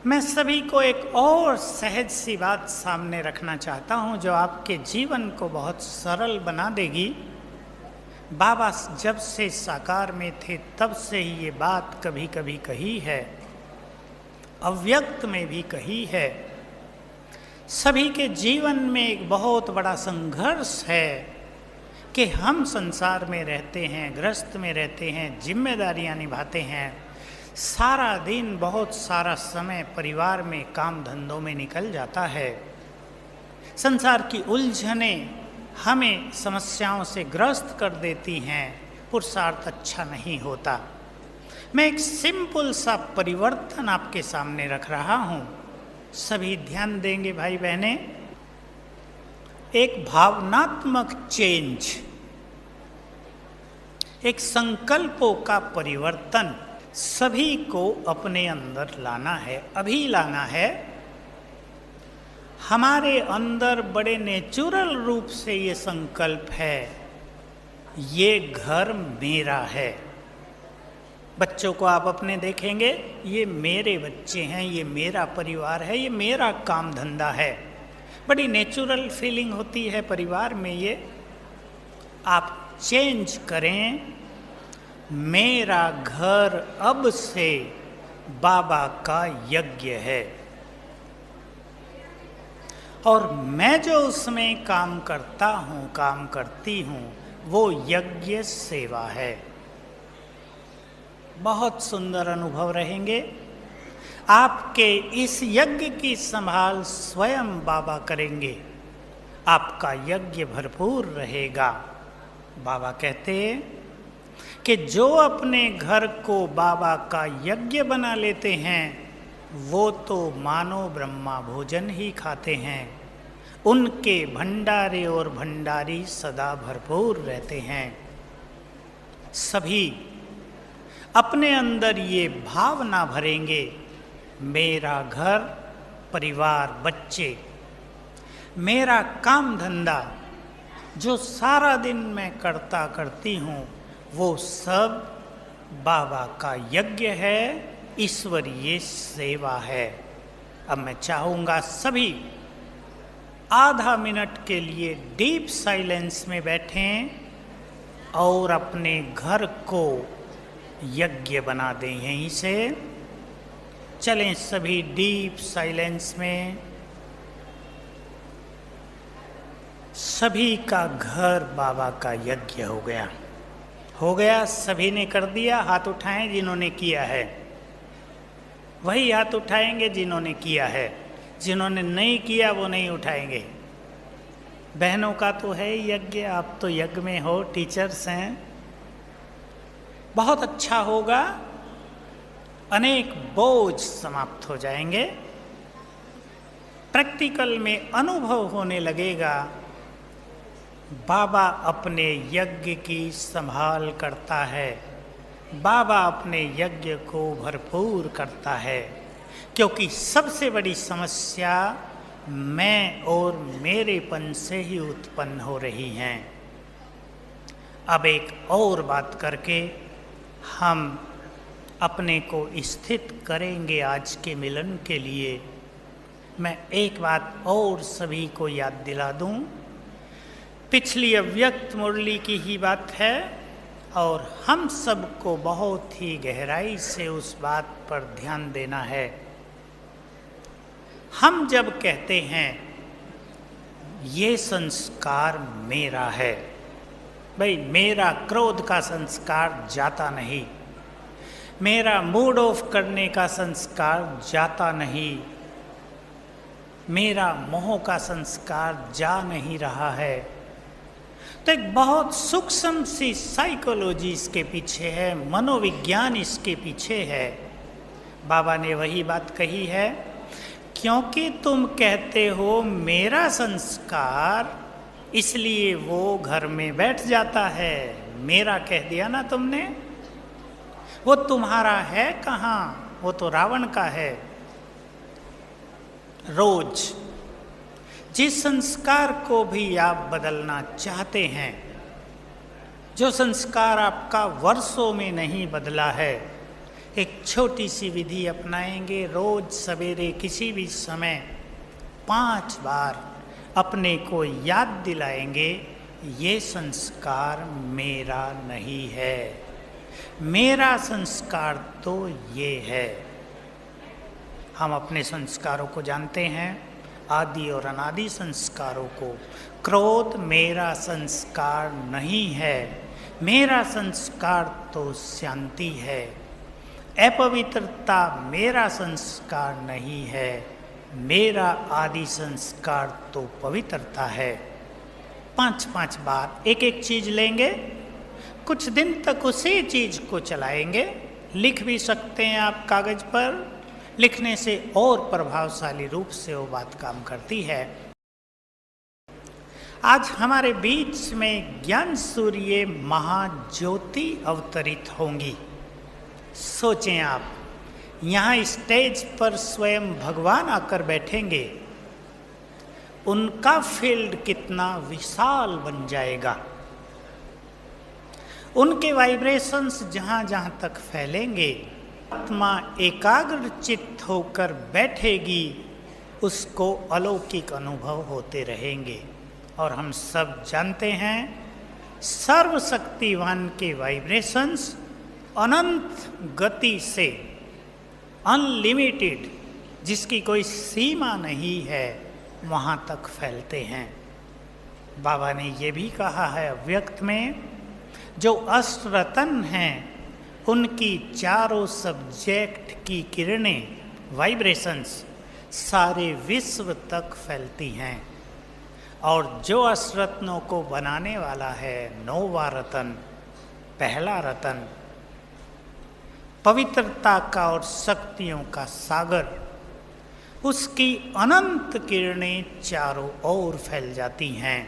मैं सभी को एक और सहज सी बात सामने रखना चाहता हूं जो आपके जीवन को बहुत सरल बना देगी। बाबा जब से साकार में थे तब से ही ये बात कभी कभी कही है, अव्यक्त में भी कही है। सभी के जीवन में एक बहुत बड़ा संघर्ष है कि हम संसार में रहते हैं, गृहस्थ में रहते हैं, जिम्मेदारियां निभाते हैं, सारा दिन बहुत सारा समय परिवार में काम धंधों में निकल जाता है। संसार की उलझनें हमें समस्याओं से ग्रस्त कर देती हैं, पुरुषार्थ अच्छा नहीं होता। मैं एक सिंपल सा परिवर्तन आपके सामने रख रहा हूँ, सभी ध्यान देंगे भाई बहनें। एक भावनात्मक चेंज, एक संकल्पों का परिवर्तन सभी को अपने अंदर लाना है, अभी लाना है। हमारे अंदर बड़े नेचुरल रूप से ये संकल्प है, ये घर मेरा है। बच्चों को आप अपने देखेंगे, ये मेरे बच्चे हैं, ये मेरा परिवार है, ये मेरा काम धंधा है। बड़ी नेचुरल फीलिंग होती है परिवार में। ये आप चेंज करें, मेरा घर अब से बाबा का यज्ञ है और मैं जो उसमें काम करता हूँ, काम करती हूँ, वो यज्ञ सेवा है। बहुत सुंदर अनुभव रहेंगे। आपके इस यज्ञ की संभाल स्वयं बाबा करेंगे, आपका यज्ञ भरपूर रहेगा। बाबा कहते हैं कि जो अपने घर को बाबा का यज्ञ बना लेते हैं वो तो मानो ब्रह्मा भोजन ही खाते हैं। उनके भंडारे और भंडारी सदा भरपूर रहते हैं। सभी अपने अंदर ये भावना भरेंगे, मेरा घर, परिवार, बच्चे, मेरा काम धंधा जो सारा दिन मैं करती हूँ, वो सब बाबा का यज्ञ है, ईश्वरीय सेवा है। अब मैं चाहूँगा सभी आधा मिनट के लिए डीप साइलेंस में बैठें और अपने घर को यज्ञ बना दें। यहीं से चलें सभी डीप साइलेंस में। सभी का घर बाबा का यज्ञ हो गया। हो गया, सभी ने कर दिया। हाथ उठाएं जिन्होंने किया है, वही हाथ उठाएंगे जिन्होंने किया है। जिन्होंने नहीं किया वो नहीं उठाएंगे। बहनों का तो है यज्ञ, आप तो यज्ञ में हो, टीचर्स हैं। बहुत अच्छा होगा, अनेक बोझ समाप्त हो जाएंगे। प्रैक्टिकल में अनुभव होने लगेगा, बाबा अपने यज्ञ की संभाल करता है, बाबा अपने यज्ञ को भरपूर करता है। क्योंकि सबसे बड़ी समस्या मैं और मेरेपन से ही उत्पन्न हो रही हैं। अब एक और बात करके हम अपने को स्थित करेंगे आज के मिलन के लिए। मैं एक बात और सभी को याद दिला दूं, पिछली अव्यक्त मुरली की ही बात है और हम सबको बहुत ही गहराई से उस बात पर ध्यान देना है। हम जब कहते हैं ये संस्कार मेरा है, भाई मेरा क्रोध का संस्कार जाता नहीं, मेरा मूड ऑफ करने का संस्कार जाता नहीं, मेरा मोह का संस्कार जा नहीं रहा है। तो एक बहुत सूक्ष्म सी साइकोलॉजी इसके पीछे है, मनोविज्ञान इसके पीछे है। बाबा ने वही बात कही है, क्योंकि तुम कहते हो मेरा संस्कार, इसलिए वो घर में बैठ जाता है। मेरा कह दिया ना तुमने, वो तुम्हारा है कहाँ, वो तो रावण का है। रोज जिस संस्कार को भी आप बदलना चाहते हैं, जो संस्कार आपका वर्षों में नहीं बदला है, एक छोटी सी विधि अपनाएंगे। रोज सवेरे किसी भी समय 5 बार अपने को याद दिलाएंगे, ये संस्कार मेरा नहीं है, मेरा संस्कार तो ये है। हम अपने संस्कारों को जानते हैं, आदि और अनादि संस्कारों को। क्रोध मेरा संस्कार नहीं है, मेरा संस्कार तो शांति है। अपवित्रता मेरा संस्कार नहीं है, मेरा आदि संस्कार तो पवित्रता है। 5-5 बार एक एक चीज लेंगे, कुछ दिन तक उसी चीज को चलाएंगे। लिख भी सकते हैं आप कागज पर, लिखने से और प्रभावशाली रूप से वो बात काम करती है। आज हमारे बीच में ज्ञान सूर्य महाज्योति अवतरित होंगी। सोचें आप, यहाँ स्टेज पर स्वयं भगवान आकर बैठेंगे, उनका फील्ड कितना विशाल बन जाएगा। उनके वाइब्रेशंस जहाँ जहाँ तक फैलेंगे, आत्मा एकाग्र चित्त होकर बैठेगी, उसको अलौकिक अनुभव होते रहेंगे। और हम सब जानते हैं, सर्वशक्तिवान के वाइब्रेशंस अनंत गति से, अनलिमिटेड, जिसकी कोई सीमा नहीं है, वहाँ तक फैलते हैं। बाबा ने ये भी कहा है अव्यक्त में, जो अष्टरत्न हैं उनकी चारों सब्जेक्ट की किरणें, वाइब्रेशंस सारे विश्व तक फैलती हैं। और जो अष्टरत्नों को बनाने वाला है, 9वां रतन, पहला रतन, पवित्रता का और शक्तियों का सागर, उसकी अनंत किरणें चारों ओर फैल जाती हैं।